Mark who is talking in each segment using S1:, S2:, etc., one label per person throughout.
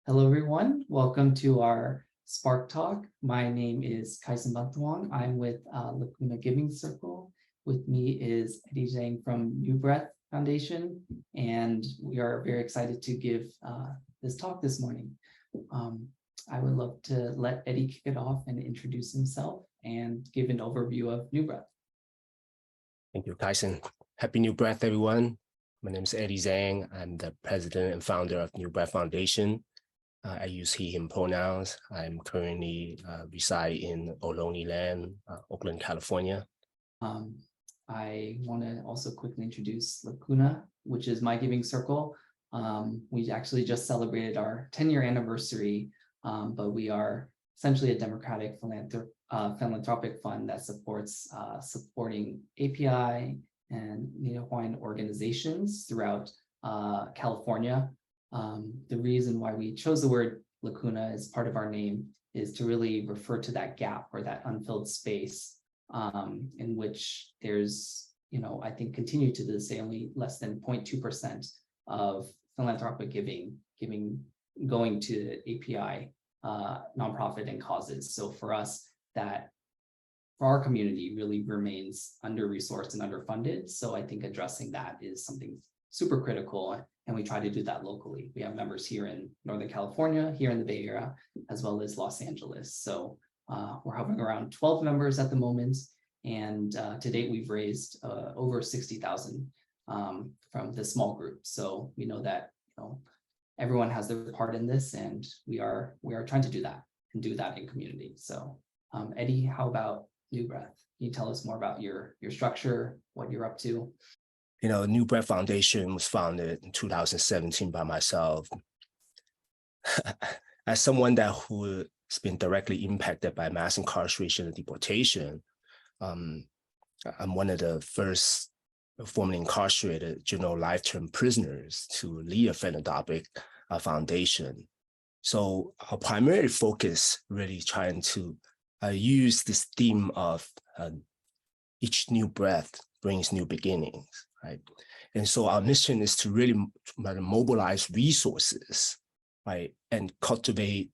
S1: Hello, everyone. Welcome to our Spark Talk. My name is Kaisen Banthuang. I'm with Lacuna Giving Circle. With me is Eddie Zhang from New Breath Foundation, and we are very excited to give this talk this morning. I would love to let Eddie kick it off and introduce himself and give an overview of New Breath.
S2: Thank you, Kaisen. Happy New Breath, everyone. My name is Eddie Zhang. I'm the president and founder of New Breath Foundation. I use he, him pronouns. I'm currently reside in Ohlone Land, Oakland, California.
S1: I want to also quickly introduce Lacuna, which is my giving circle. We actually just celebrated our 10-year anniversary, but we are essentially a democratic philanthropic fund that supports supporting API and Native Hawaiian organizations throughout California. The reason why we chose the word Lacuna as part of our name is to really refer to that gap or that unfilled space in which there's, I think continue to this day, only less than 0.2% of philanthropic giving going to API nonprofit and causes. So for us, that for our community really remains under-resourced and underfunded. So I think addressing that is something super critical, and we try to do that locally. We have members here in Northern California, here in the Bay Area, as well as Los Angeles. So we're hovering around 12 members at the moment, and to date we've raised over 60,000 from this small group. So we know that everyone has their part in this, and we are trying to do that and do that in community. So Eddie, how about New Breath? Can you tell us more about your structure, what you're up to?
S2: New Breath Foundation was founded in 2017 by myself. As someone who has been directly impacted by mass incarceration and deportation, I'm one of the first formerly incarcerated juvenile life-term prisoners to lead a philanthropic foundation. So our primary focus really trying to use this theme of each new breath brings new beginnings, right? And so our mission is to really mobilize resources, right, and cultivate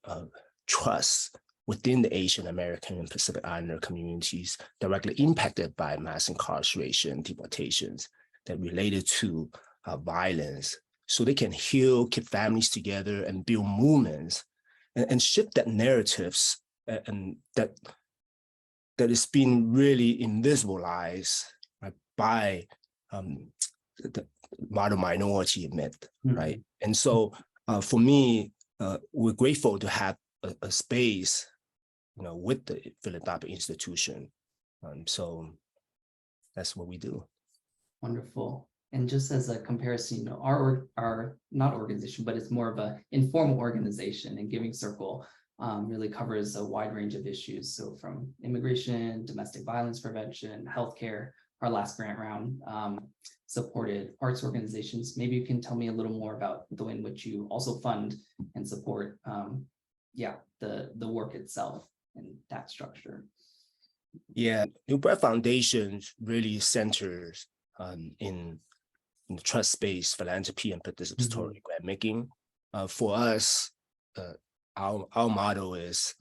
S2: trust within the Asian American and Pacific Islander communities directly impacted by mass incarceration, deportations that related to violence, so they can heal, keep families together, and build movements, and shift that narratives and that is being really invisibilized, right, by the modern minority myth, right? And so for me, we're grateful to have a space, with the philanthropic institution. So that's what we do.
S1: Wonderful. And just as a comparison, our not organization, but it's more of an informal organization, and Giving Circle really covers a wide range of issues. So from immigration, domestic violence prevention, healthcare. Our last grant round supported arts organizations. Maybe you can tell me a little more about the way in which you also fund and support the work itself and that structure.
S2: Yeah, New Breath Foundation really centers in trust-based philanthropy and participatory grant making. For us, our motto is,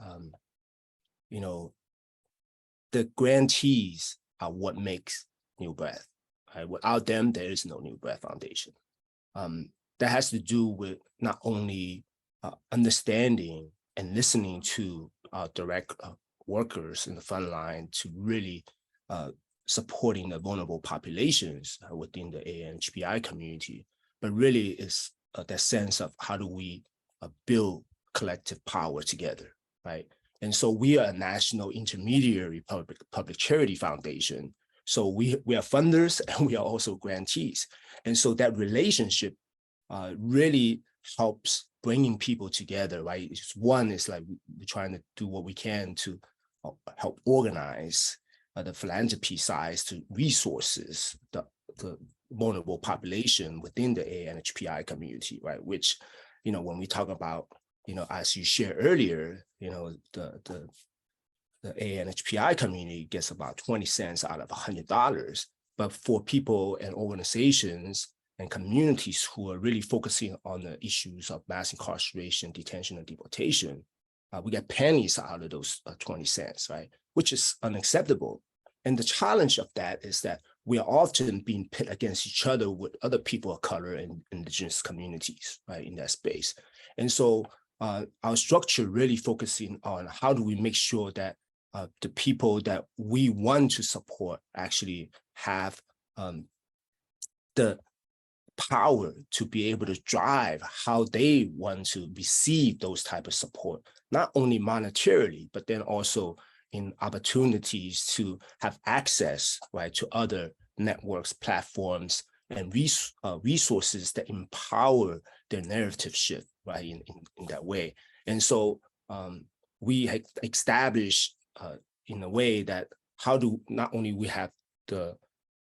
S2: the grantees are what makes New Breath. Right? Without them, there is no New Breath Foundation. That has to do with not only understanding and listening to direct workers in the front line to really supporting the vulnerable populations within the AAPI community, but really is that sense of how do we build collective power together, right? And so we are a national intermediary public charity foundation. So we are funders and we are also grantees. And so that relationship really helps bringing people together, right? One is like we're trying to do what we can to help organize the philanthropy side to resources the vulnerable population within the ANHPI community, right? Which, when we talk about, as you shared earlier, the ANHPI community gets about 20 cents out of $100. But for people and organizations and communities who are really focusing on the issues of mass incarceration, detention, and deportation, we get pennies out of those 20 cents, right? Which is unacceptable. And the challenge of that is that we are often being pit against each other with other people of color and indigenous communities, right, in that space. And so our structure really focusing on how do we make sure that the people that we want to support actually have the power to be able to drive how they want to receive those type of support, not only monetarily, but then also in opportunities to have access, right, to other networks, platforms, and resources that empower their narrative shift, right, in that way. And so we established in a way that how do not only we have the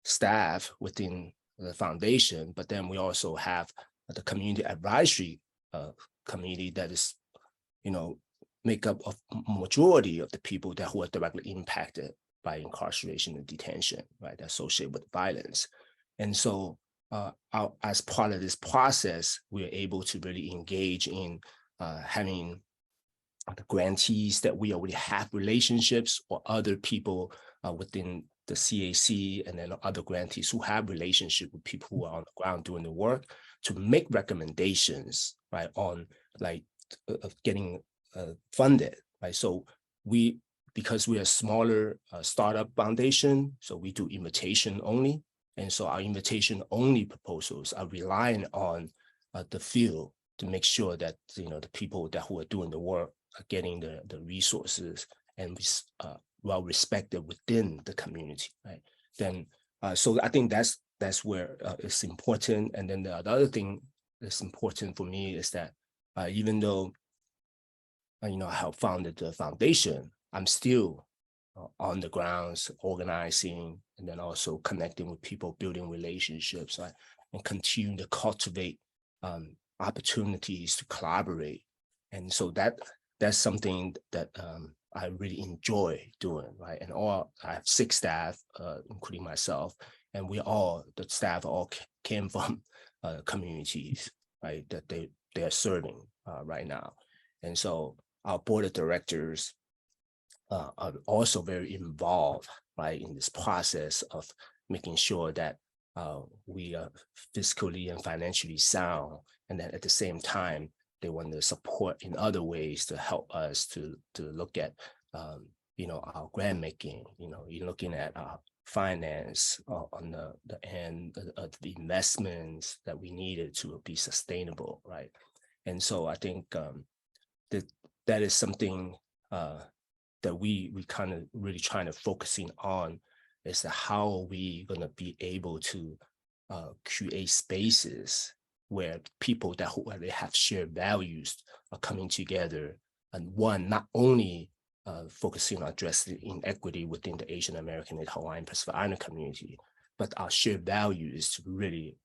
S2: staff within the foundation, but then we also have the community advisory committee that is, make up of majority of the people that who are directly impacted by incarceration and detention, right, associated with violence. And so as part of this process, we are able to really engage in having the grantees that we already have relationships or other people within the CAC and then other grantees who have relationship with people who are on the ground doing the work to make recommendations, right, on like getting funded, right? So because we are a smaller startup foundation, so we do invitation only. And so our invitation only proposals are relying on the field to make sure that, the people who are doing the work are getting the resources and well respected within the community, right? Then, so I think that's where it's important. And then the other thing that's important for me is that even though I helped founded the foundation, I'm still on the grounds organizing and then also connecting with people, building relationships, right? And continue to cultivate opportunities to collaborate. And so that's something that I really enjoy doing, right? And I have 6 staff, including myself, and the staff all came from communities, right, that they are serving right now. And so our board of directors are also very involved, right, in this process of making sure that we are fiscally and financially sound, and then at the same time, they want to support in other ways to help us to look at, our grant making. You're looking at finance on the end of the investments that we needed to be sustainable, right? And so I think that is something that we kind of really trying to focusing on is that how are we going to be able to create spaces where people that they have shared values are coming together, and one, not only focusing on addressing inequity within the Asian American and Hawaiian Pacific Islander community, but our shared value is to really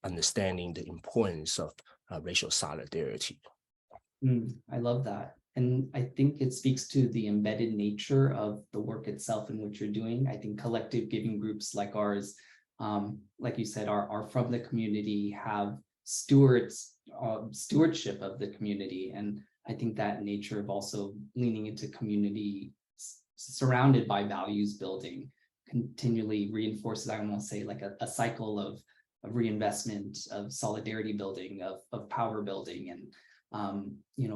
S2: understanding the importance of racial solidarity.
S1: I love that. And I think it speaks to the embedded nature of the work itself and what you're doing. I think collective giving groups like ours, like you said, are from the community, have stewardship of the community. And I think that nature of also leaning into community surrounded by values building continually reinforces, I want to say, like a cycle of reinvestment, of solidarity building, of power building. And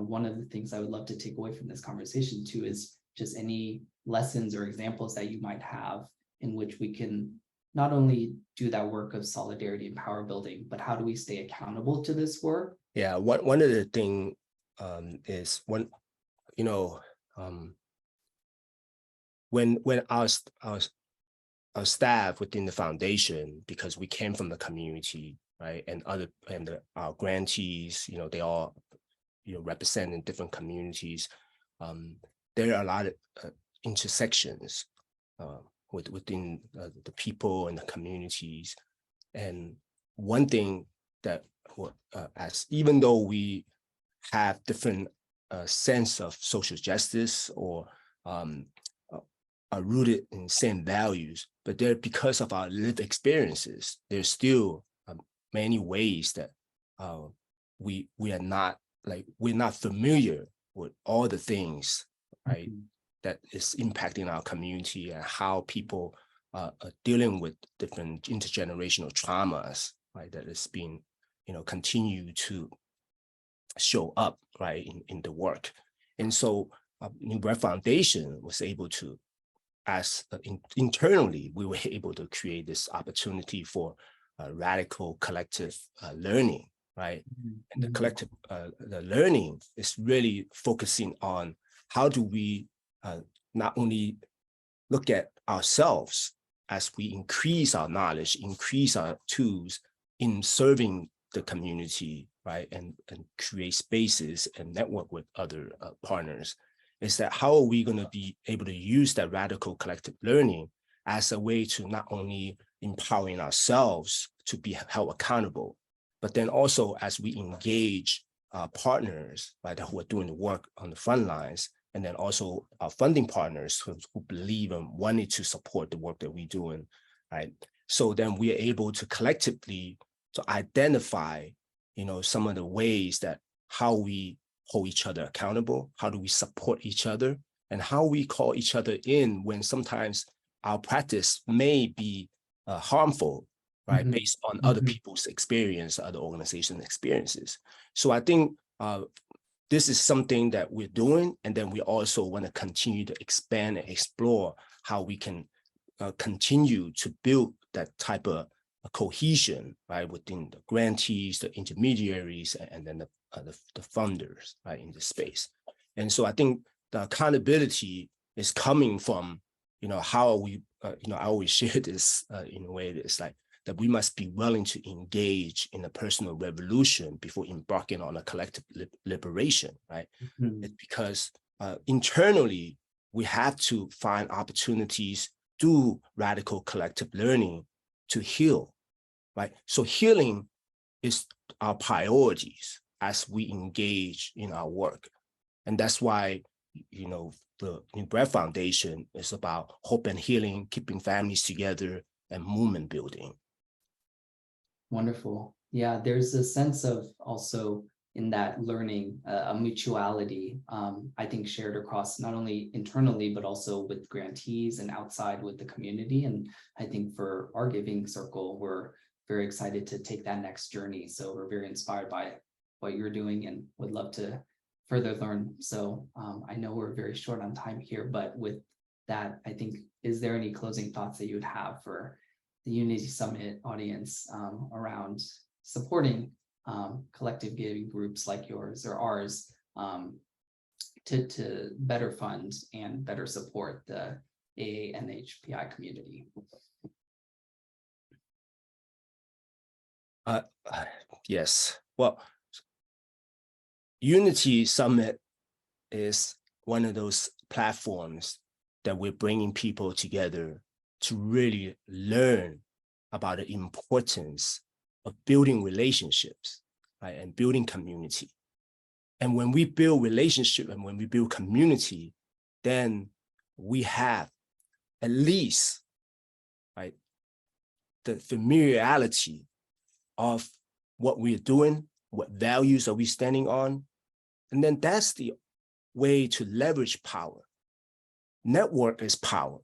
S1: one of the things I would love to take away from this conversation too is just any lessons or examples that you might have in which we can not only do that work of solidarity and power building, but how do we stay accountable to this work?
S2: Yeah, one of the things is when our staff within the foundation, because we came from the community, right, and our grantees, they all representing different communities. There are a lot of intersections within the people and the communities. And one thing that even though we have different sense of social justice or are rooted in same values, but because of our lived experiences, there's still many ways that we are not we're not familiar with all the things, right, that is impacting our community and how people are dealing with different intergenerational traumas, right, that is being, continue to show up, right, in the work. And so New Breath Foundation was able to, internally, we were able to create this opportunity for radical collective learning, right? And the collective the learning is really focusing on how do we not only look at ourselves as we increase our knowledge, increase our tools in serving the community, right? And create spaces and network with other partners, is that how are we going to be able to use that radical collective learning as a way to not only empowering ourselves to be held accountable, but then also as we engage partners, right, who are doing the work on the front lines, and then also our funding partners who believe and wanted to support the work that we're doing, right? So then we are able to collectively to identify, some of the ways that how we hold each other accountable, how do we support each other, and how we call each other in when sometimes our practice may be harmful, right, based on other people's experience, other organizations' experiences. So I think this is something that we're doing, and then we also want to continue to expand and explore how we can continue to build that type of cohesion, right, within the grantees, the intermediaries, and then the funders, right, in the space. And so I think the accountability is coming from, how are we, I always share this in a way that it's like that we must be willing to engage in a personal revolution before embarking on a collective liberation, right? It's because internally, we have to find opportunities through radical collective learning to heal, right? So healing is our priorities as we engage in our work. And that's why, the New Breath Foundation is about hope and healing, keeping families together, and movement building.
S1: Wonderful. Yeah, there's a sense of also in that learning, a mutuality, I think shared across not only internally, but also with grantees and outside with the community. And I think for our giving circle, we're very excited to take that next journey. So we're very inspired by what you're doing and would love to further learn. So I know we're very short on time here, but with that, I think, is there any closing thoughts that you would have for the Unity Summit audience around supporting collective giving groups like yours or ours to better fund and better support the AA and HPI community?
S2: Yes. Well, Unity Summit is one of those platforms that we're bringing people together to really learn about the importance of building relationships, right, and building community. And when we build relationship and when we build community, then we have at least, right, the familiarity of what we're doing, what values are we standing on. And then that's the way to leverage power. Network is power,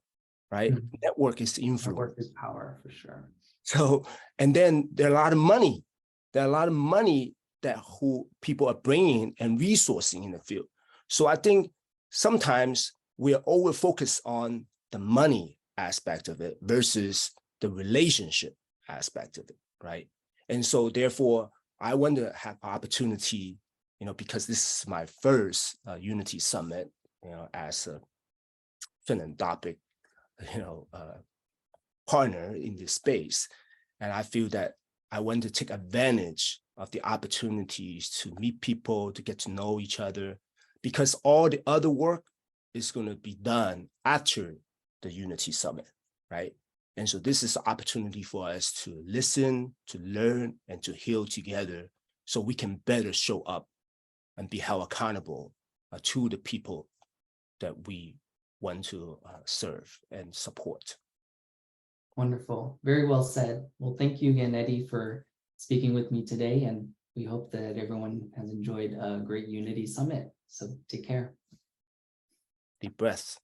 S2: right? Network is influence.
S1: Network is power, for sure.
S2: So, and then there are a lot of money. There are a lot of money that who people are bringing and resourcing in the field. So I think sometimes we're over focused on the money aspect of it versus the relationship aspect of it, right? And so therefore, I want to have opportunity, because this is my first Unity Summit, as a philanthropic, partner in this space. And I feel that I want to take advantage of the opportunities to meet people, to get to know each other, because all the other work is going to be done after the Unity Summit, right? And so this is an opportunity for us to listen, to learn, and to heal together so we can better show up and be held accountable to the people that we want to serve and support.
S1: Wonderful. Very well said. Well, thank you again, Eddie, for speaking with me today, and we hope that everyone has enjoyed a great Unity Summit. So take care.
S2: Deep breaths.